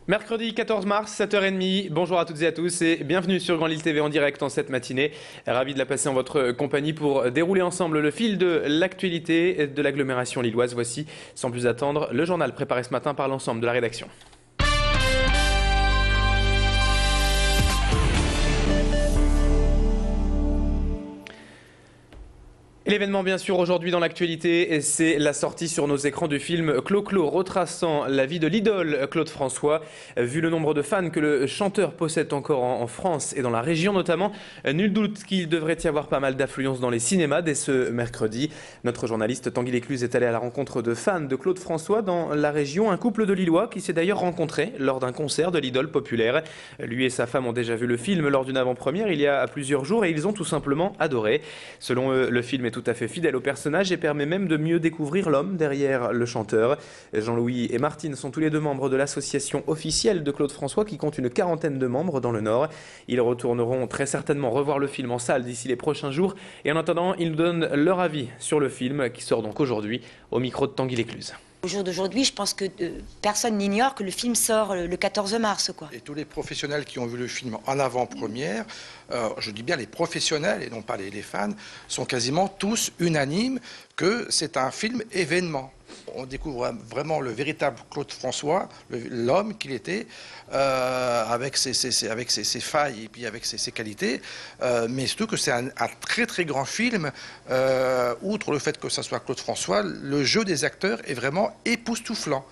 Mercredi 14 mars, 7h30. Bonjour à toutes et à tous et bienvenue sur Grand Lille TV en direct en cette matinée. Ravi de la passer en votre compagnie pour dérouler ensemble le fil de l'actualité de l'agglomération lilloise. Voici, sans plus attendre, le journal préparé ce matin par l'ensemble de la rédaction. L'événement bien sûr aujourd'hui dans l'actualité, c'est la sortie sur nos écrans du film Clo-Clo retraçant la vie de l'idole Claude François. Vu le nombre de fans que le chanteur possède encore en France et dans la région notamment, nul doute qu'il devrait y avoir pas mal d'affluence dans les cinémas dès ce mercredi. Notre journaliste Tanguy Lécluse est allé à la rencontre de fans de Claude François dans la région, un couple de Lillois qui s'est d'ailleurs rencontré lors d'un concert de l'idole populaire. Lui et sa femme ont déjà vu le film lors d'une avant-première il y a plusieurs jours et ils ont tout simplement adoré. Selon eux, le film est tout à fait fidèle au personnage et permet même de mieux découvrir l'homme derrière le chanteur. Jean-Louis et Martine sont tous les deux membres de l'association officielle de Claude François qui compte une quarantaine de membres dans le Nord. Ils retourneront très certainement revoir le film en salle d'ici les prochains jours et en attendant, ils nous donnent leur avis sur le film qui sort donc aujourd'hui au micro de Tanguy Lécluse. Au jour d'aujourd'hui, je pense que personne n'ignore que le film sort le 14 mars, quoi. Et tous les professionnels qui ont vu le film en avant-première, je dis bien les professionnels et non pas les fans, sont quasiment tous unanimes que c'est un film événement. On découvre vraiment le véritable Claude François, l'homme qu'il était, avec ses failles et puis avec ses qualités, mais surtout que c'est un très très grand film. Outre le fait que ça soit Claude François, le jeu des acteurs est vraiment époustouflant.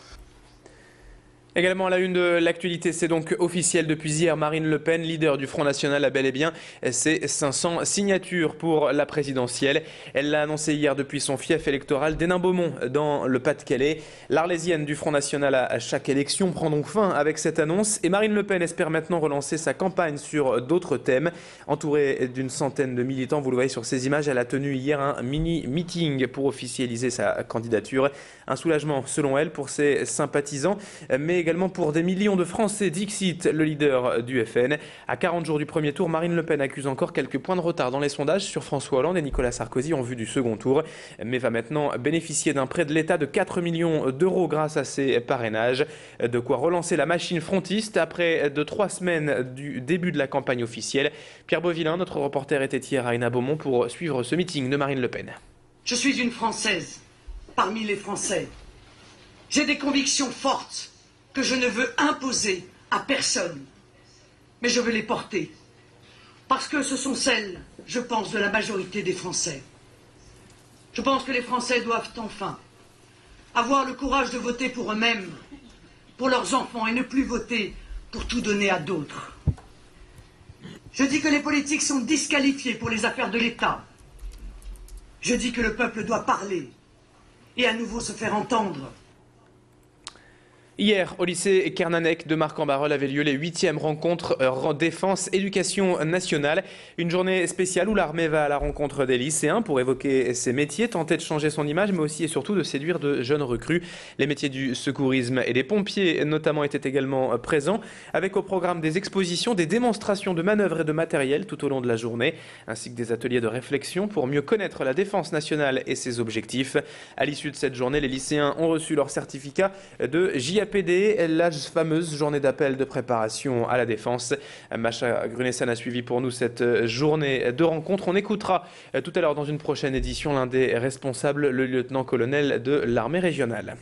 Également à la une de l'actualité, c'est donc officiel depuis hier, Marine Le Pen, leader du Front National, a bel et bien ses 500 signatures pour la présidentielle. Elle l'a annoncé hier depuis son fief électoral d'Hénin-Beaumont dans le Pas-de-Calais. L'Arlésienne du Front National à chaque élection prend donc fin avec cette annonce et Marine Le Pen espère maintenant relancer sa campagne sur d'autres thèmes. Entourée d'une centaine de militants, vous le voyez sur ces images, elle a tenu hier un mini-meeting pour officialiser sa candidature. Un soulagement selon elle pour ses sympathisants, mais également pour des millions de Français, dixit le leader du FN. À 40 jours du premier tour, Marine Le Pen accuse encore quelques points de retard dans les sondages sur François Hollande et Nicolas Sarkozy en vue du second tour, mais va maintenant bénéficier d'un prêt de l'État de 4 millions d'euros grâce à ses parrainages. De quoi relancer la machine frontiste après 3 semaines du début de la campagne officielle. Pierre Beauvillain, notre reporter, était hier à Hénin-Beaumont pour suivre ce meeting de Marine Le Pen. Je suis une Française parmi les Français. J'ai des convictions fortes que je ne veux imposer à personne, mais je veux les porter, parce que ce sont celles, je pense, de la majorité des Français. Je pense que les Français doivent enfin avoir le courage de voter pour eux-mêmes, pour leurs enfants, et ne plus voter pour tout donner à d'autres. Je dis que les politiques sont disqualifiés pour les affaires de l'État. Je dis que le peuple doit parler et à nouveau se faire entendre. Hier, au lycée Kernanek de Marc-en-Barœul avait lieu les 8e rencontres défense-éducation nationale. Une journée spéciale où l'armée va à la rencontre des lycéens pour évoquer ses métiers, tenter de changer son image, mais aussi et surtout de séduire de jeunes recrues. Les métiers du secourisme et des pompiers notamment étaient également présents, avec au programme des expositions, des démonstrations de manœuvres et de matériel tout au long de la journée, ainsi que des ateliers de réflexion pour mieux connaître la défense nationale et ses objectifs. À l'issue de cette journée, les lycéens ont reçu leur certificat de JAPD, la fameuse journée d'appel de préparation à la défense. Macha Grunessan a suivi pour nous cette journée de rencontre. On écoutera tout à l'heure dans une prochaine édition l'un des responsables, le lieutenant-colonel de l'armée régionale.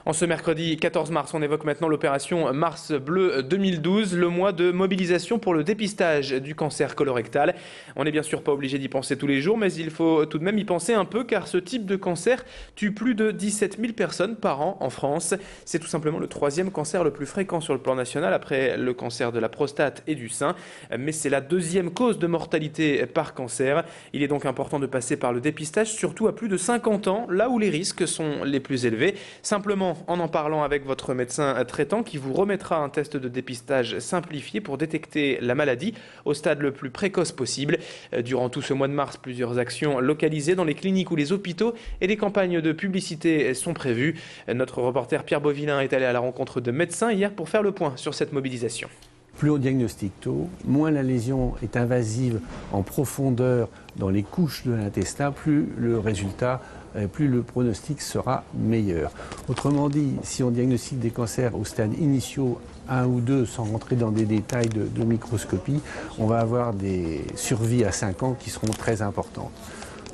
En ce mercredi 14 mars, on évoque maintenant l'opération Mars Bleu 2012, le mois de mobilisation pour le dépistage du cancer colorectal. On n'est bien sûr pas obligé d'y penser tous les jours, mais il faut tout de même y penser un peu car ce type de cancer tue plus de 17 000 personnes par an en France. C'est tout simplement le 3e cancer le plus fréquent sur le plan national après le cancer de la prostate et du sein, mais c'est la 2e cause de mortalité par cancer. Il est donc important de passer par le dépistage, surtout à plus de 50 ans, là où les risques sont les plus élevés. Simplement en parlant avec votre médecin traitant qui vous remettra un test de dépistage simplifié pour détecter la maladie au stade le plus précoce possible. Durant tout ce mois de mars, plusieurs actions localisées dans les cliniques ou les hôpitaux et des campagnes de publicité sont prévues. Notre reporter Pierre Beauvillain est allé à la rencontre de médecins hier pour faire le point sur cette mobilisation. Plus on diagnostique tôt, moins la lésion est invasive en profondeur dans les couches de l'intestin, plus le pronostic sera meilleur. Autrement dit, si on diagnostique des cancers au stade initiaux 1 ou 2, sans rentrer dans des détails de microscopie, on va avoir des survies à 5 ans qui seront très importantes.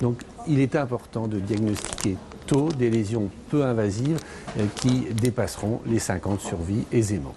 Donc il est important de diagnostiquer tôt des lésions peu invasives qui dépasseront les 5 ans de survie aisément.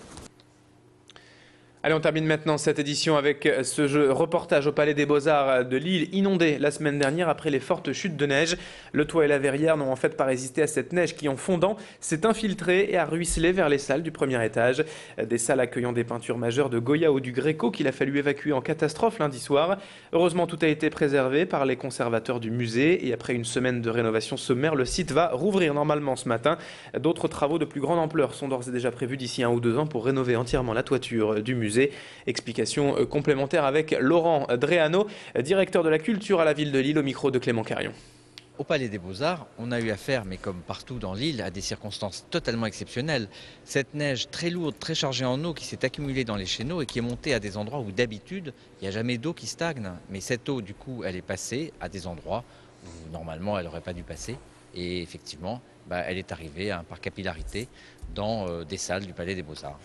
Allez, on termine maintenant cette édition avec ce reportage au Palais des Beaux-Arts de Lille, inondé la semaine dernière après les fortes chutes de neige. Le toit et la verrière n'ont en fait pas résisté à cette neige qui, en fondant, s'est infiltrée et a ruisselé vers les salles du premier étage. Des salles accueillant des peintures majeures de Goya ou du Gréco qu'il a fallu évacuer en catastrophe lundi soir. Heureusement, tout a été préservé par les conservateurs du musée et après une semaine de rénovation sommaire, le site va rouvrir normalement ce matin. D'autres travaux de plus grande ampleur sont d'ores et déjà prévus d'ici 1 ou 2 ans pour rénover entièrement la toiture du musée. Explication complémentaire avec Laurent Dréano, directeur de la culture à la ville de Lille, au micro de Clément Carion. Au Palais des Beaux-Arts, on a eu affaire, mais comme partout dans l'île, à des circonstances totalement exceptionnelles. Cette neige très lourde, très chargée en eau qui s'est accumulée dans les chéneaux et qui est montée à des endroits où d'habitude, il n'y a jamais d'eau qui stagne. Mais cette eau, du coup, elle est passée à des endroits où normalement elle n'aurait pas dû passer. Et effectivement, elle est arrivée par capillarité dans des salles du Palais des Beaux-Arts.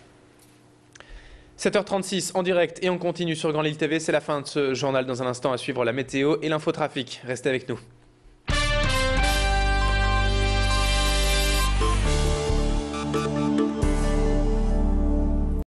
7h36 en direct et on continue sur Grand Lille TV. C'est la fin de ce journal. Dans un instant à suivre la météo et l'infotrafic. Restez avec nous.